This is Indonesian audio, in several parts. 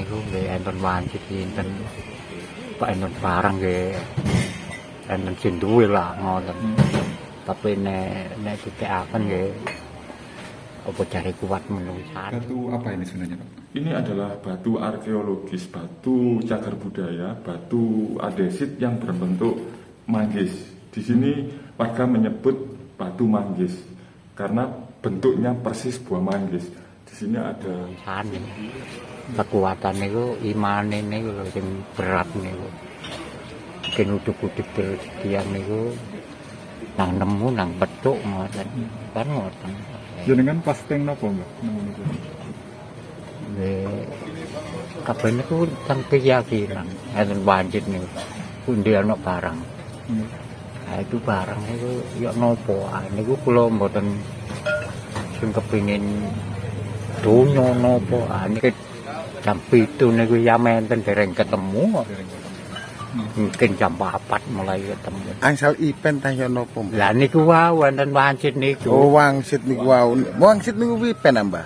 niku nggih enten wancit enten Pak enten barang nggih enten sing duwe lah ngoten. Tapi nek diteaken nggih apa jare kuat menungsan. Batu apa ini sebenarnya, Pak? Ini adalah batu arkeologis, batu cagar budaya, batu andesit yang berbentuk manggis. Di sini warga menyebut batu manggis karena bentuknya persis buah manggis. Di sini ada kekuatan niku imane niku lho sing berat niku. Mungkin uduk-uduk tiang niku nang nemu nang petuk ngoten. Kan ngoten. Jenengan pas teng napa, Mbak? Nemu niku. Nggih. Kabeh niku teng keyakinan, enten wancit niku. Pundi ana barang. Nah, itu barang niku ya napa? Niku kula mboten sing kepengin donya napa. Niki jam 7 niku ya menten dereng ketemu. Mungkin jam 4 mulai ketemu. Angsal ipen tanya nopo. Lah niku wau wonten wancit niku. Oh, wangsit niku wau. Wangsit niku ipen Mbah.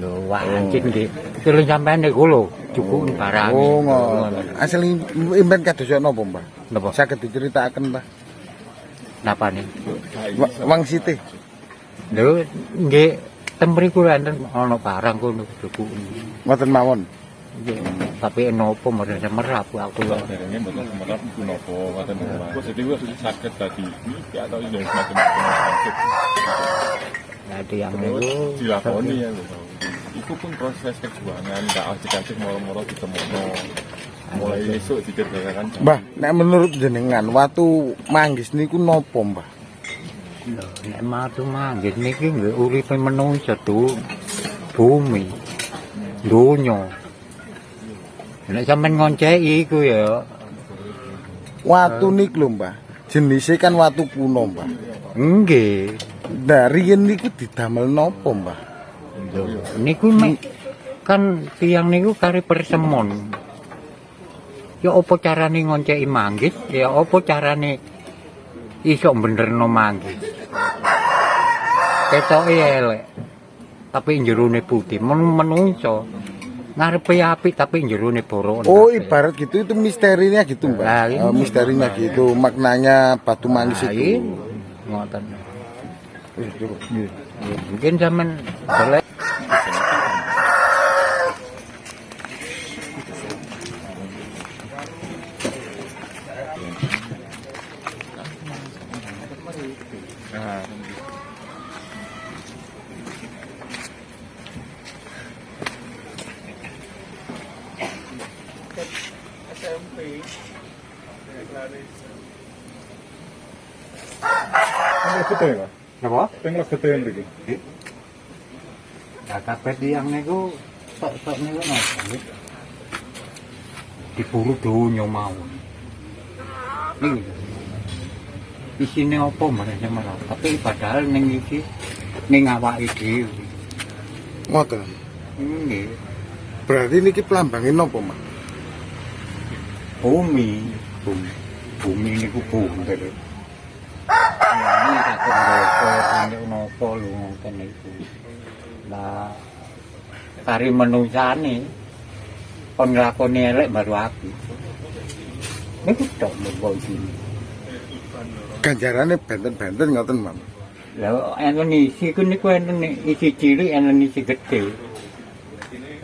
Lho wancit nggih. Kula sampean niku lho cukup barang. Oh, ngono. Asal ipen kados napa, Mbah? Napa? Saged diceritaken, Mbah. Napa nih? Wangsite. Lho nggih ten mriku enten ana barang kono cukup. Ngoten mawon. Nggih. Tapi nopo mboten semerap aku lho. derengnya betul semerap itu nopo kata nopo. Jadi gue sakit tadi ini atau ini macam-macam. Nah tiang niku Dilakoni ya lho. Itu pun proses perjuangan, nggak acik-acik moro-moro ditemono. Mulai esuk dikerjakan. Mbah, nek menurut jenengan watu manggis niku nopo, Mbah? lho nek matu manggis niki nggih uripe manungsa tuh bumi. Donya. Nek sampean ngonceki iku ya Watu niku lho, Mbah. Jenise kan watu kuno, Mbah. nggih. Dari yen niku didamel nopo, Mbah? Lho niku kan tiang niku kari persemon. Ya apa carane ngonceki manggis? Ya apa carane iso benerno manggis? Ketoke elek. Tapi jerone putih, menungso. Ngarepe apik tapi jerone borok. Oh, ibarat gitu itu misterinya gitu, Mbak. Nah, ini. Misterinya gitu, maknanya batu manggis Nah, itu. ngoten. Mungkin zaman boleh Teng gete, Pak. napa? Teng gete mriki. Nah, kabeh tiyang niku tok-tok niku napa? Diburu donya mawon. Niki. Isine apa merene malah, tapi padahal ning iki ning awake dhewe. Ngoten. Nggih. Berarti niki pelambangin nopo, Mas? Bumi niku bunder. Ini takut ngopor napa lho ngoten niku. Lah kari menungsane kon nglakoni elek baru aku. Niku tok lho iki. Ganjarane benten-benten ngoten, Mas. Lah enten isi ku niku enten isi cilik enten isi gedhe.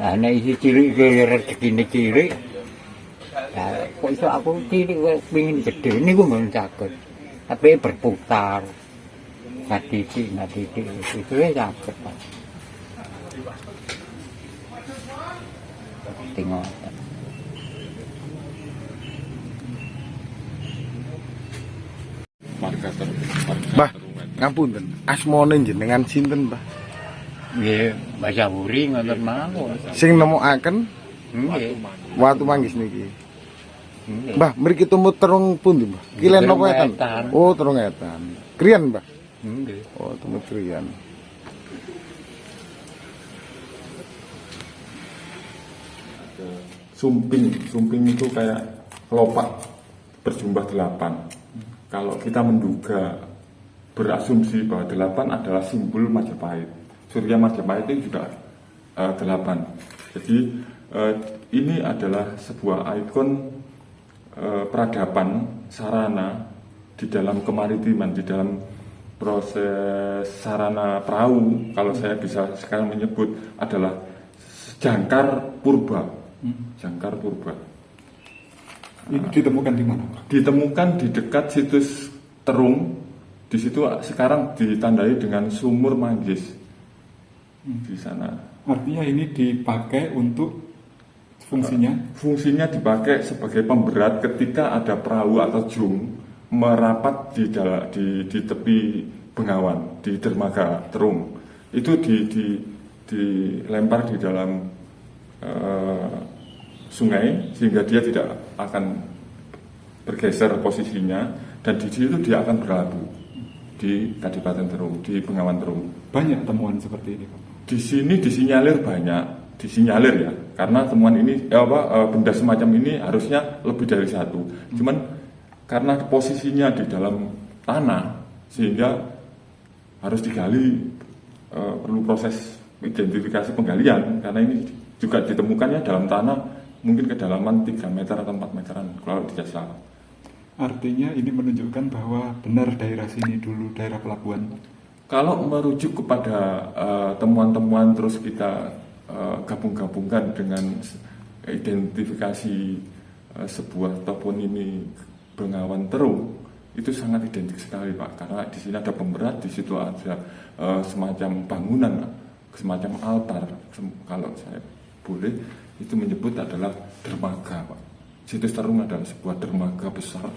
Lah nek isi cilik iki rezekine cilik. Lah kok iso aku cilik kok pengin gedhe niku mboten saged. Tapi berputar. Ngaditi itu ya saged, Pak. Tengok. Mbah, ngapunten. Asmane jenengan sinten, Mbah? Nggih, Mbah Sawuri ngoten mawon. Sing nemokaken Nggih. watu manggis niki. Nggih. Mbah, mriki tumut terung pundi, Mbah? Kilen Terung napa etan? etan. Oh, terung etan. Kriyan, Mbah. Nggih. Oh, tumut kriyan. Sumping itu kayak kelopak berjumlah 8. Kalau kita menduga berasumsi bahwa 8 adalah simbol Majapahit. Surya Majapahit itu juga 8. Jadi Ini adalah sebuah ikon peradaban sarana di dalam kemaritiman, di dalam proses sarana perahu. Kalau saya bisa sekarang menyebut adalah jangkar purba. Jangkar purba. Ini ditemukan di mana? Ditemukan di dekat situs Terung. Di situ sekarang ditandai dengan sumur Manggis. Di sana. Artinya ini dipakai untuk fungsinya? Fungsinya dipakai sebagai pemberat ketika ada perahu atau jung merapat di tepi Bengawan, di dermaga Terung. Itu dilempar di dalam sungai sehingga dia tidak akan bergeser posisinya, dan di situ dia akan berlabuh di Kadipaten Terung, di Bengawan Terung. Banyak temuan seperti ini, Pak? Di sini disinyalir banyak, disinyalir ya, karena temuan ini benda semacam ini harusnya lebih dari satu. Cuman karena posisinya di dalam tanah sehingga harus digali, perlu proses identifikasi penggalian, karena ini juga ditemukannya dalam tanah mungkin kedalaman 3 meter atau 4 meteran kalau tidak salah. Artinya ini menunjukkan bahwa benar daerah sini dulu daerah pelabuhan. Kalau merujuk kepada temuan-temuan terus kita gabung-gabungkan dengan identifikasi sebuah toponimi Bengawan Terung, itu sangat identik sekali, Pak. Karena di sini ada pemberat, di situ ada semacam bangunan, semacam altar. Kalau saya boleh itu menyebut adalah dermaga, Pak. Situs Terung adalah sebuah dermaga besar.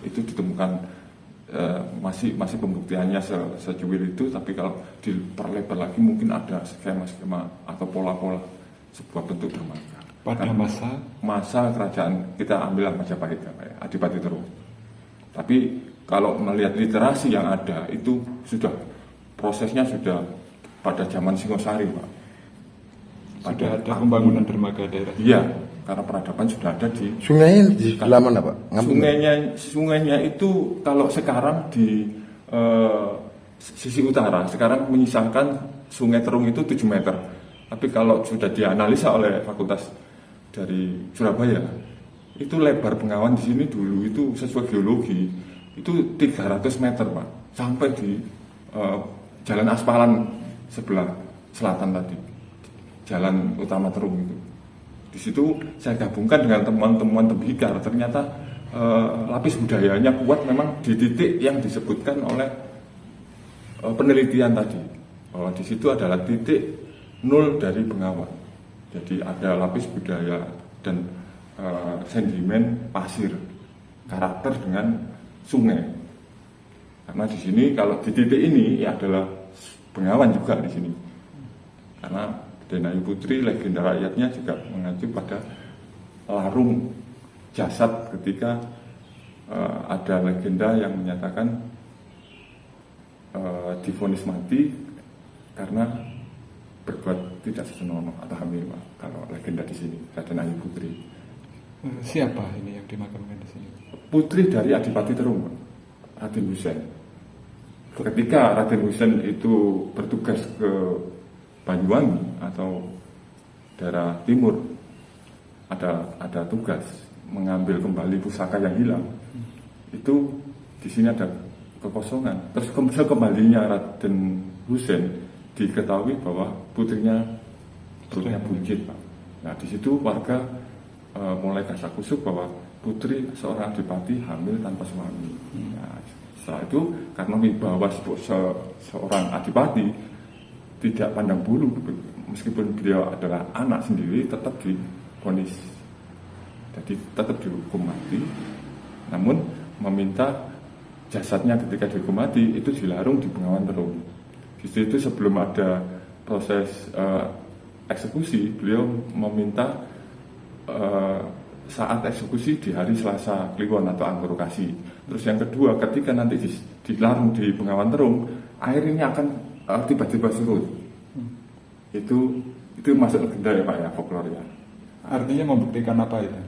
Itu ditemukan masih pembuktiannya secuil itu, tapi kalau diperlebar lagi mungkin ada skema-skema atau pola-pola sebuah bentuk dermaga. Pada masa kerajaan, kita ambillah Majapahit ya, Pak, ya, Adipati Terung. Tapi kalau melihat literasi yang ada itu prosesnya sudah pada zaman Singosari, Pak. Sudah ada pembangunan dermaga daerah. Iya, karena peradaban sudah ada di Sungainya di sebelah mana, Pak? Sungainya itu kalau sekarang di sisi utara, sekarang menyisakan Sungai Terung itu 7 meter. Tapi kalau sudah dianalisa oleh Fakultas dari Surabaya, itu lebar Bengawan di sini dulu itu sesuai geologi itu 300 meter, Pak, sampai di jalan aspalan sebelah selatan tadi, jalan utama Terung itu. Di situ saya gabungkan dengan temuan-temuan tembikar, ternyata lapis budayanya kuat memang di titik yang disebutkan oleh penelitian tadi, bahwa di situ adalah titik nol dari Bengawan. Jadi ada lapis budaya dan sedimen pasir karakter dengan sungai. Karena di sini kalau di titik ini ya adalah Bengawan juga di sini. Karena Denayu Putri legenda rakyatnya juga mengacu pada larung jasad ketika ada legenda yang menyatakan divonis mati karena berbuat tidak senonoh atau hamil, Pak. Kalau legenda di sini Raden Ayu Putri. Siapa ini yang dimakamkan di sini? Putri dari Adipati Terung, Pak. Raden Husein. Ketika Raden Husein itu bertugas ke Banyuwangi atau daerah timur, ada tugas mengambil kembali pusaka yang hilang. Itu di sini ada kekosongan. Terus kembalinya Raden Husein diketahui bahwa putrinya buncit, Pak. Nah, di situ warga mulai kasak-kusuk bahwa putri seorang adipati hamil tanpa suami. Nah, setelah itu karena wibawa seorang adipati tidak pandang bulu, meskipun beliau adalah anak sendiri tetap divonis, jadi tetap dihukum mati. Namun meminta jasadnya ketika dihukum mati itu dilarung di Bengawan Terung. Di situ sebelum ada proses eksekusi, beliau meminta saat eksekusi di hari Selasa Kliwon atau Anggorokasi. Terus yang kedua, ketika nanti dilarung di Bengawan Terung, air ini akan tiba-tiba surut. Itu masuk legenda ya, Pak, ya, folklore ya. Artinya membuktikan apa itu?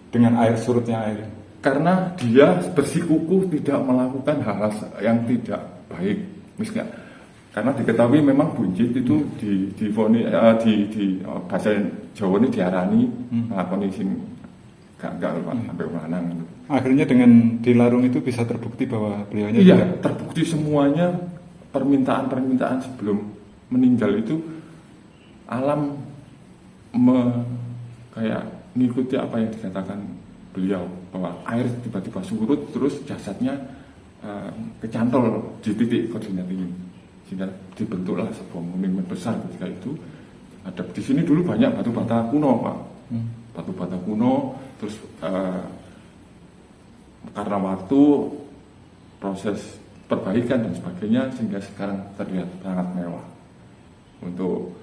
Dengan air surutnya air. Karena dia bersikukuh tidak melakukan hal-hal yang tidak baik. Misalnya karena diketahui memang buncit itu di bahasa Jawa ini diarani nglakoni sing gak sampai lanang. Akhirnya dengan dilarung itu bisa terbukti bahwa beliaunya Iya, tidak. terbukti semuanya permintaan sebelum meninggal itu alam kayak mengikuti apa yang dikatakan beliau, bahwa air tiba-tiba surut terus jasadnya kecantol di titik koordinat ini, sehingga dibentuklah sebuah monumen besar ketika itu. Ada di sini dulu banyak batu bata kuno, Pak. Batu bata kuno, terus karena waktu proses perbaikan dan sebagainya sehingga sekarang terlihat sangat mewah. Untuk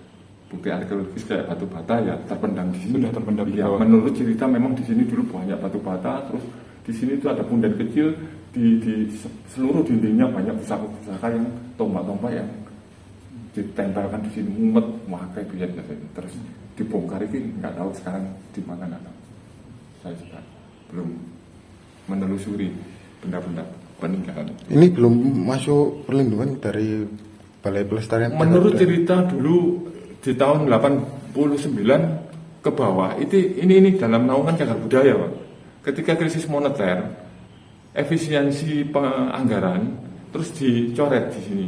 bukti arkeologis kayak batu bata ya terpendam di sini. Sudah terpendam di Ya, bawah. menurut cerita memang di sini dulu banyak batu bata, terus di sini itu ada punden kecil, di seluruh dindingnya banyak pusaka-pusaka yang tombak-tombak yang ditempelkan di sini, mumet, wah kayak biar terus dibongkar ini nggak tahu sekarang di mana, nggak tahu. Saya juga belum menelusuri benda-benda peninggalan. Ini belum masuk perlindungan dari Balai Pelestarian. Menurut cerita dulu di tahun 89 ke bawah ini dalam naungan cagar budaya, Pak. Ketika krisis moneter, efisiensi penganggaran terus dicoret di sini.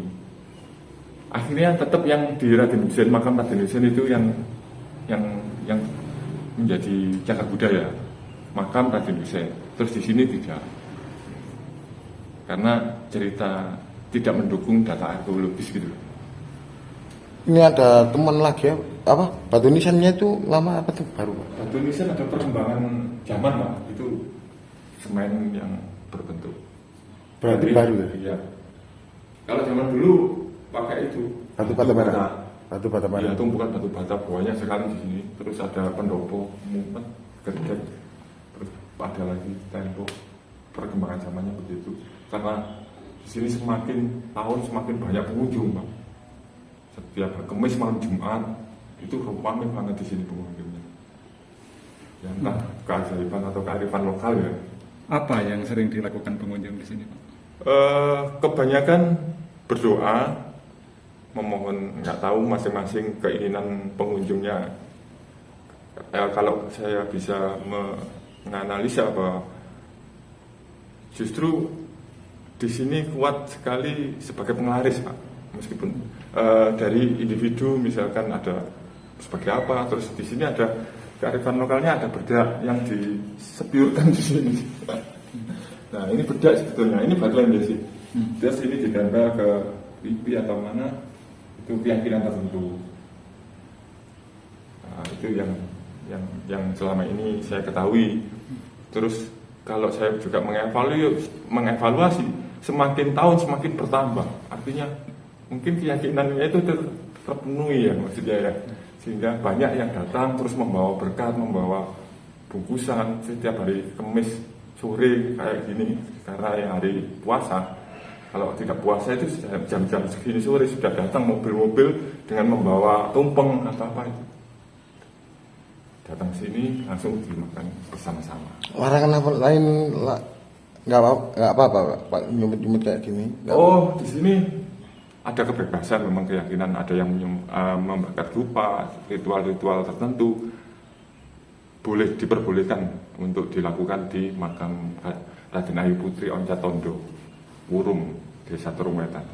Akhirnya tetap yang di Raden Husein, makam Raden Husein itu yang menjadi cagar budaya, makam Raden Husein. Terus di sini tidak, karena cerita tidak mendukung data arkeologis gitu. Ini ada teman lagi ya, apa batu nisannya itu lama apa tuh baru Pak? Batu nisan ada perkembangan zaman, Pak. Itu semen yang berbentuk. Berarti Jadi, baru ya? Iya. Kalau zaman dulu pakai itu Batu bata merah. Batu bata merah. Iya, tumpukan batu bata banyak sekali di sini. Terus ada pendopo, mumpet, gerdek, terus ada lagi tembok. Perkembangan zamannya begitu. Karena di sini semakin tahun semakin banyak pengunjung, Pak. Setiap Kamis malam Jumat itu ramai banget di sini pengunjungnya. Ya entah keajaiban atau kearifan lokal ya. Apa yang sering dilakukan pengunjung di sini, Pak? Kebanyakan berdoa, memohon, nggak tahu masing-masing keinginan pengunjungnya. Kalau saya bisa menganalisa bahwa justru di sini kuat sekali sebagai penglaris, Pak. Meskipun dari individu misalkan ada sebagai apa, terus di sini ada kearifan lokalnya, ada bedak yang disepiurkan di sini. Nah ini bedak sebetulnya, ini batu endesi. Terus ini ditempel ke pipi atau mana, itu keyakinan tertentu. Nah, itu yang selama ini saya ketahui. Terus kalau saya juga mengevaluasi, semakin tahun semakin bertambah. Artinya mungkin keyakinannya itu terpenuhi ya, maksudnya ya. Sehingga banyak yang datang terus membawa berkat, membawa bungkusan setiap hari Kamis sore kayak gini. Karena yang hari puasa, kalau tidak puasa itu jam-jam segini sore sudah datang mobil-mobil dengan membawa tumpeng atau apa itu. Datang sini langsung dimakan bersama-sama. Larangan apa lain nggak apa-apa Pak, nyumit-nyumit kayak gini. Oh, di sini ada kebebasan, memang keyakinan ada yang membakar dupa, ritual-ritual tertentu boleh diperbolehkan untuk dilakukan di makam Raden Ayu Putri Oncat Tondo, Wurung, Desa Turungwetan.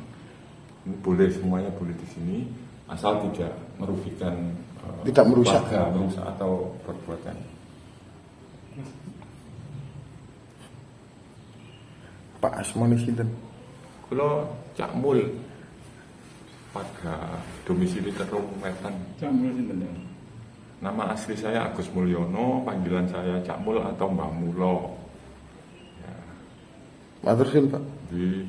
Boleh, semuanya boleh di sini, asal tidak merugikan, Tidak merusak. warga, merusak atau perbuatan. Pak Asmoni sinten? Kalau Cak Mul pada domisili Turungwetan. Cak Mul sinten ya? Nama asli saya Agus Mulyono, panggilan saya Cak Mul atau Mbah Mulo. Matur suwun Pak. Di